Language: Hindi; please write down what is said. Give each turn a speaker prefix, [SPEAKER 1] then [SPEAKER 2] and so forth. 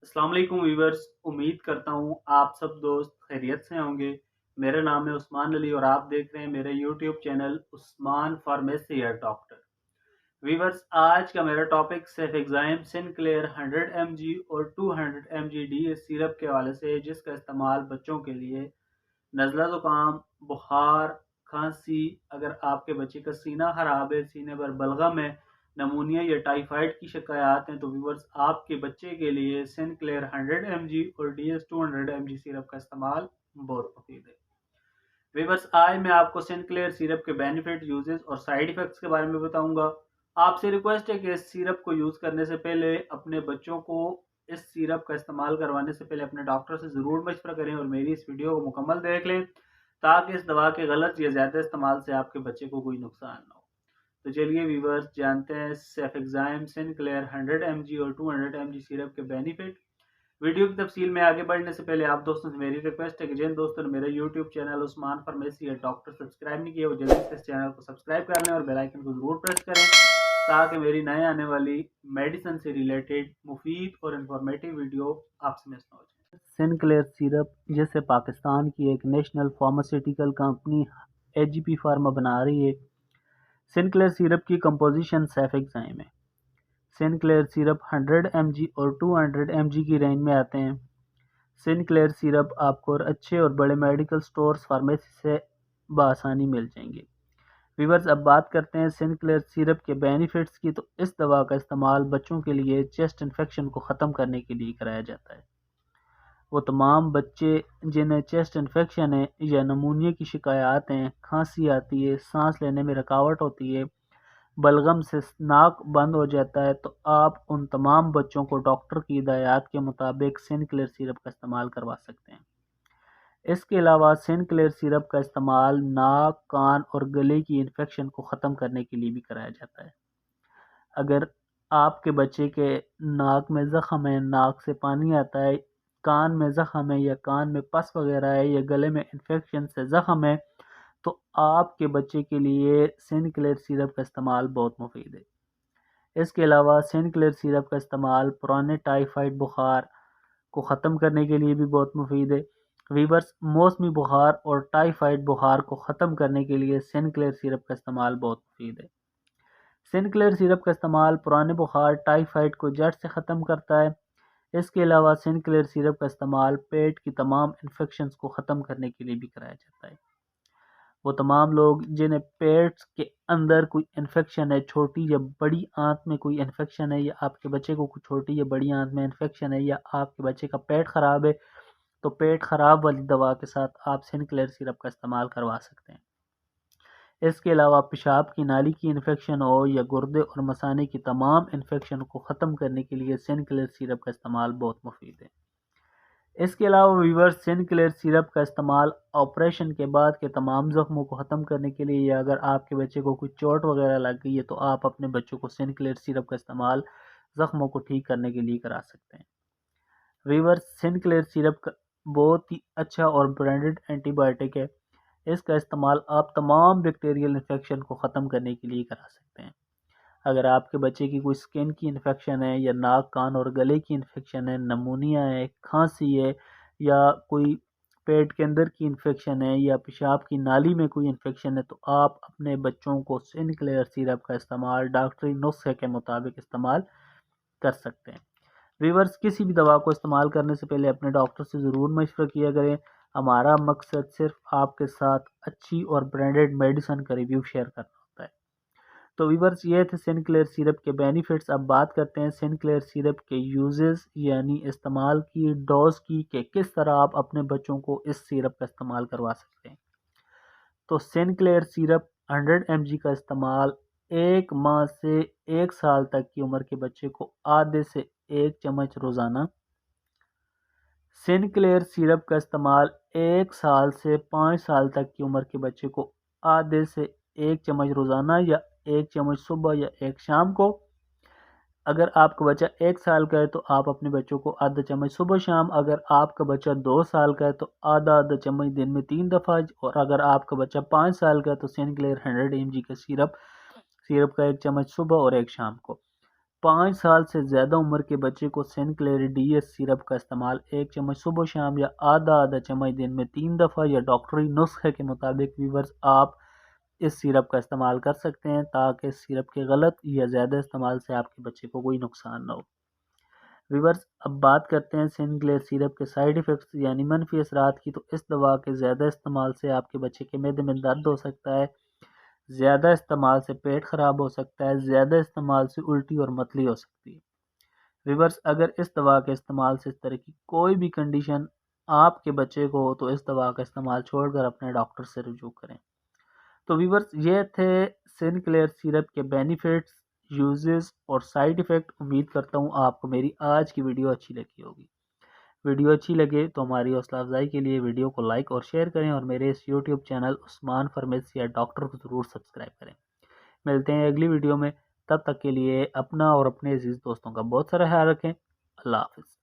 [SPEAKER 1] अस्सलाम वालेकुम व्यूअर्स। उम्मीद करता हूँ आप सब दोस्त खैरियत से होंगे। मेरा नाम है उस्मान अली और आप देख रहे हैं मेरे YouTube channel Usman pharmacy here doctor. Viewers, आज का मेरा टॉपिक सेफेक्साइम सिनक्लेयर 100 mg और 200 mg डीएस सिरप के हवाले से है, जिसका इस्तेमाल बच्चों के लिए नज़ला ज़ुकाम, बुखार, खांसी, अगर आपके बच्चे का सीना खराब है, सीने पर बलगम है, नमूनिया या टाइफाइड की शिकायत हैं, तो व्यूवर्स आपके बच्चे के लिए सिनक्लेयर 100 mg और डीएस 200 mg सिरप का इस्तेमाल बहुत मुफीद है। व्यूवर्स, आज मैं आपको सिनक्लेयर सिरप के बेनिफिट, यूजेस और साइड इफेक्ट्स के बारे में बताऊंगा। आपसे रिक्वेस्ट है कि इस सिरप को यूज़ करने से पहले अपने बच्चों को इस सिरप का इस्तेमाल करवाने से पहले अपने डॉक्टर से ज़रूर मशवरा करें और मेरी इस वीडियो को मुकम्मल देख लें, ताकि इस दवा के गलत या ज़्यादा इस्तेमाल से आपके बच्चे को कोई नुकसान ना हो। तो चलिए व्यूवर्स, जानते हैं सेफेक्साइम सिनक्लेयर 100 mg और 200 mg सिरप के बेनिफिट। वीडियो की तफसील में आगे बढ़ने से पहले आप दोस्तों से मेरी रिक्वेस्ट है कि जिन दोस्तों ने मेरा YouTube channel Usman pharmacy doctor subscribe नहीं किया, वो जल्दी से इस चैनल को सब्सक्राइब कर लें और बेल आइकन को ज़रूर प्रेस करें, ताकि मेरी नए आने वाली मेडिसिन से रिलेटेड मुफीद और इंफॉर्मेटिव वीडियो आपसे मिस ना हो जाए। सिनक्लेयर सिरप, जिसे पाकिस्तान की एक national pharmaceutical company AGP pharma बना रही है, सिनक्लेयर सिरप की कंपोजिशन सेफेक्साइम है। सिनक्लेयर सिरप 100 mg और 200 mg की रेंज में आते हैं। सिनक्लेयर सिरप आपको अच्छे और बड़े मेडिकल स्टोर्स फार्मेसी से बआसानी मिल जाएंगे। व्यूअर्स, अब बात करते हैं सिनक्लेयर सिरप के बेनिफिट्स की। तो इस दवा का इस्तेमाल बच्चों के लिए चेस्ट इन्फेक्शन को ख़त्म करने के लिए कराया जाता है। वो तमाम बच्चे जिन्हें चेस्ट इन्फेक्शन है या नमूनिया की शिकायत हैं, खांसी आती है, सांस लेने में रुकावट होती है, बलगम से नाक बंद हो जाता है, तो आप उन तमाम बच्चों को डॉक्टर की हिदायत के मुताबिक सिनक्लेयर सिरप का इस्तेमाल करवा सकते हैं। इसके अलावा सिनक्लेयर सिरप का इस्तेमाल नाक, कान और गले की इन्फेक्शन को ख़त्म करने के लिए भी कराया जाता है। अगर आपके बच्चे के नाक में ज़ख़म है, नाक से पानी आता है, कान में ज़ख़म है या कान में पस वगैरह है या गले में इन्फेक्शन से ज़ख़म है, तो आपके बच्चे के लिए सिनक्लेयर सिरप का इस्तेमाल बहुत मुफीद है। इसके अलावा सिनक्लेयर सिरप का इस्तेमाल पुराने टाइफाइड बुखार को ख़त्म करने के लिए भी बहुत मुफीद है। वीवर्स, मौसमी बुखार और टाइफाइड बुखार को ख़त्म करने के लिए सिनक्लेयर सिरप का इस्तेमाल बहुत मुफीद है। सिनक्लेयर सिरप का इस्तेमाल पुराने बुखार, टाइफाइड को जड़ से ख़त्म करता है। इसके अलावा सिनक्लेयर सिरप का इस्तेमाल पेट की तमाम इन्फेक्शंस को ख़त्म करने के लिए भी कराया जाता है। वो तमाम लोग जिन्हें पेट के अंदर कोई इन्फेक्शन है, छोटी या बड़ी आंत में कोई इन्फेक्शन है, या आपके बच्चे को कोई छोटी या बड़ी आंत में इन्फेक्शन है, या आपके बच्चे का पेट ख़राब है, तो पेट ख़राब वाली दवा के साथ आप सिनक्लेयर सिरप का इस्तेमाल करवा सकते हैं। इसके अलावा पेशाब की नाली की इन्फेक्शन हो या गुर्दे और मसाने की तमाम इन्फेक्शन को ख़त्म करने के लिए सिनक्लेयर सिरप का इस्तेमाल बहुत मुफीद है। इसके अलावा वीवर, सिनक्लेयर सिरप का इस्तेमाल ऑपरेशन के बाद के तमाम ज़ख्मों को ख़त्म करने के लिए, या अगर आपके बच्चे को कुछ चोट वगैरह लग गई है, तो आप अपने बच्चों को सिनक्लेयर सिरप का इस्तेमाल ज़ख्मों को ठीक करने के लिए करा सकते हैं। वीवर, सिनक्लेयर सिरप का बहुत ही अच्छा और ब्रांडेड एंटीबायोटिक है। इसका इस्तेमाल आप तमाम बैक्टीरियल इन्फेक्शन को ख़त्म करने के लिए करा सकते हैं। अगर आपके बच्चे की कोई स्किन की इन्फेक्शन है या नाक, कान और गले की इन्फेक्शन है, नमूनिया है, खांसी है, या कोई पेट के अंदर की इन्फेक्शन है, या पेशाब की नाली में कोई इन्फेक्शन है, तो आप अपने बच्चों को सिनक्लेयर सिरप का इस्तेमाल डॉक्टरी नुस्खे के मुताबिक इस्तेमाल कर सकते हैं। वीवर्स, किसी भी दवा को इस्तेमाल करने से पहले अपने डॉक्टर से ज़रूर मशवरा किया करें। हमारा मकसद सिर्फ आपके साथ अच्छी और ब्रांडेड मेडिसिन का रिव्यू शेयर करना होता है। तो वीवर्स, ये थे सिनक्लेयर सिरप के बेनिफिट्स। अब बात करते हैं सिनक्लेयर सिरप के यूजेस, यानी इस्तेमाल की, डोज की, कि किस तरह आप अपने बच्चों को इस सिरप का इस्तेमाल करवा सकते हैं। तो सिनक्लेयर सिरप 100 mg का इस्तेमाल 1 माह से 1 साल तक की उम्र के बच्चे को आधे से 1 चम्मच रोज़ाना, सिनक्लेयर सिरप का इस्तेमाल 1 साल से 5 साल तक की उम्र के बच्चे को आधे से 1 चम्मच रोज़ाना, या 1 चम्मच सुबह या 1 शाम को। अगर आपका बच्चा 1 साल का है तो आप अपने बच्चों को आधा चम्मच सुबह शाम, अगर आपका बच्चा 2 साल का है तो आधा आधा चम्मच दिन में 3 दफ़ा, और अगर आपका बच्चा 5 साल का है तो सिनक्लेयर 100 mg का सिरप का 1 चम्मच सुबह और 1 शाम को। 5 साल से ज़्यादा उम्र के बच्चे को सिनक्लेयर डीएस सिरप का इस्तेमाल 1 चम्मच सुबह शाम या आधा आधा चम्मच दिन में 3 दफ़ा या डॉक्टरी नुस्खे के मुताबिक वीवर्स आप इस सिरप का इस्तेमाल कर सकते हैं, ताकि सिरप के गलत या ज़्यादा इस्तेमाल से आपके बच्चे को कोई नुकसान ना हो। वीवर्स, अब बात करते हैं सिनक्लेयर सिरप के साइड इफ़ेक्ट्स यानी मनफी असरात की। तो इस दवा के ज़्यादा इस्तेमाल से आपके बच्चे के मैदे में दर्द हो सकता है, ज़्यादा इस्तेमाल से पेट ख़राब हो सकता है, ज़्यादा इस्तेमाल से उल्टी और मतली हो सकती है। वीवर्स, अगर इस दवा के इस्तेमाल से इस तरह की कोई भी कंडीशन आपके बच्चे को हो तो इस दवा का इस्तेमाल छोड़कर अपने डॉक्टर से रुजू करें। तो वीवर्स, ये थे सिनक्लेयर सिरप के बेनिफिट्स, यूजेस और साइड इफ़ेक्ट। उम्मीद करता हूँ आपको मेरी आज की वीडियो अच्छी लगी होगी। वीडियो अच्छी लगे तो हमारी हौसला अफजाई के लिए वीडियो को लाइक और शेयर करें और मेरे इस यूट्यूब चैनल उस्मान फार्मेसी या डॉक्टर को ज़रूर सब्सक्राइब करें। मिलते हैं अगली वीडियो में, तब तक के लिए अपना और अपने अजीज़ दोस्तों का बहुत सारा ख्याल रखें। अल्लाह हाफ़िज़।